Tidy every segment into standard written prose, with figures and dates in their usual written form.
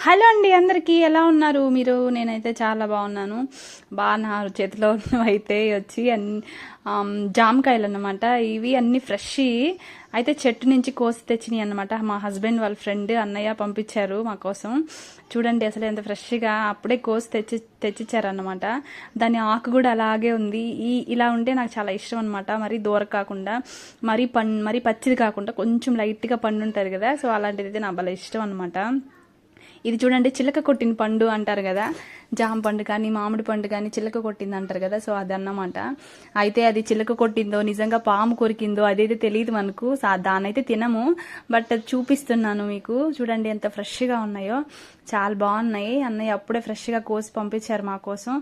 Hello అండి, అందరికీ ఎలా ఉన్నారు మీరు? నేనైతే చాలా బాగున్నాను. నా చేతిలో అయితే వచ్చి జామకాయలు అన్నమాట. ఇవి అన్ని ఫ్రెష్ అయితే చెట్టు నుంచి కోసి తెచ్చినాయి అన్నమాట. మా హస్బెండ్ వాళ్ళ ఫ్రెండ్ అన్నయ్య పంపించారు మా కోసం. చూడండి అసలు ఎంత ఫ్రెష్గా అప్పుడే కోసి తెచ్చిచ్చారన్నమాట. దాని ఆకు కూడా అలాగే ఉంది. ఇలా ఉంటే నాకు చాలా ఇష్టం అనమాట. మరీ దూర కాకుండా మరీ పచ్చిది కాకుండా కొంచెం లైట్గా పండు ఉంటుంది కదా, సో అలాంటిది అయితే నాకు భలే ఇష్టం అనమాట. ఇది చూడండి, చిలక కొట్టిన పండు అంటారు కదా, జామ పండు కానీ మామిడి పండు కానీ చిలక కొట్టింది అంటారు కదా, సో అది అన్నమాట. అయితే అది చిలక కొట్టిందో నిజంగా పాము కొరికిందో అదైతే తెలియదు మనకు. దానైతే తినము, బట్ అది చూపిస్తున్నాను మీకు. చూడండి ఎంత ఫ్రెష్గా ఉన్నాయో, చాలా బాగున్నాయి. అన్నయ్య అప్పుడే ఫ్రెష్గా కోసి పంపించారు మా కోసం.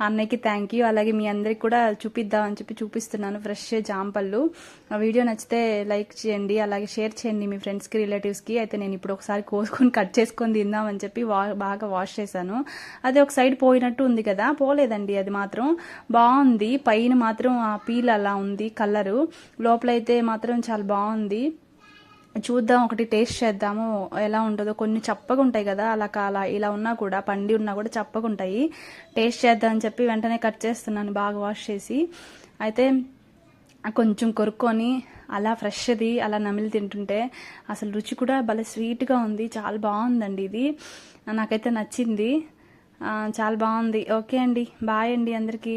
అన్నయ్యకి థ్యాంక్ యూ. అలాగే మీ అందరికి కూడా చూపిద్దామని చెప్పి చూపిస్తున్నాను ఫ్రెష్ జాంపళ్ళు. ఆ వీడియో నచ్చితే లైక్ చేయండి, అలాగే షేర్ చేయండి మీ ఫ్రెండ్స్కి రిలేటివ్స్కి. అయితే నేను ఇప్పుడు ఒకసారి కోసుకొని కట్ చేసుకొని తిందామని చెప్పి బాగా వాష్ చేశాను. అది ఒక సైడ్ పోయినట్టు ఉంది కదా, పోలేదండి, అది మాత్రం బాగుంది. పైన మాత్రం ఆ పీల్ అలా ఉంది కలరు, లోపలైతే మాత్రం చాలా బాగుంది. చూద్దాం, ఒకటి టేస్ట్ చేద్దాము ఎలా ఉంటుందో. కొన్ని చప్పగా ఉంటాయి కదా, అలా ఇలా ఉన్నా కూడా, పండి ఉన్నా కూడా చప్పగా ఉంటాయి. టేస్ట్ చేద్దామని చెప్పి వెంటనే కట్ చేస్తున్నాను బాగా వాష్ చేసి. అయితే కొంచెం కొరుక్కొని అలా ఫ్రెష్ది అలా నమిలి తింటుంటే అసలు రుచి కూడా భలే స్వీట్గా ఉంది. చాలా బాగుందండి, ఇది నాకైతే నచ్చింది. చాలా బాగుంది. ఓకే అండి, బాయ్ అండి అందరికీ.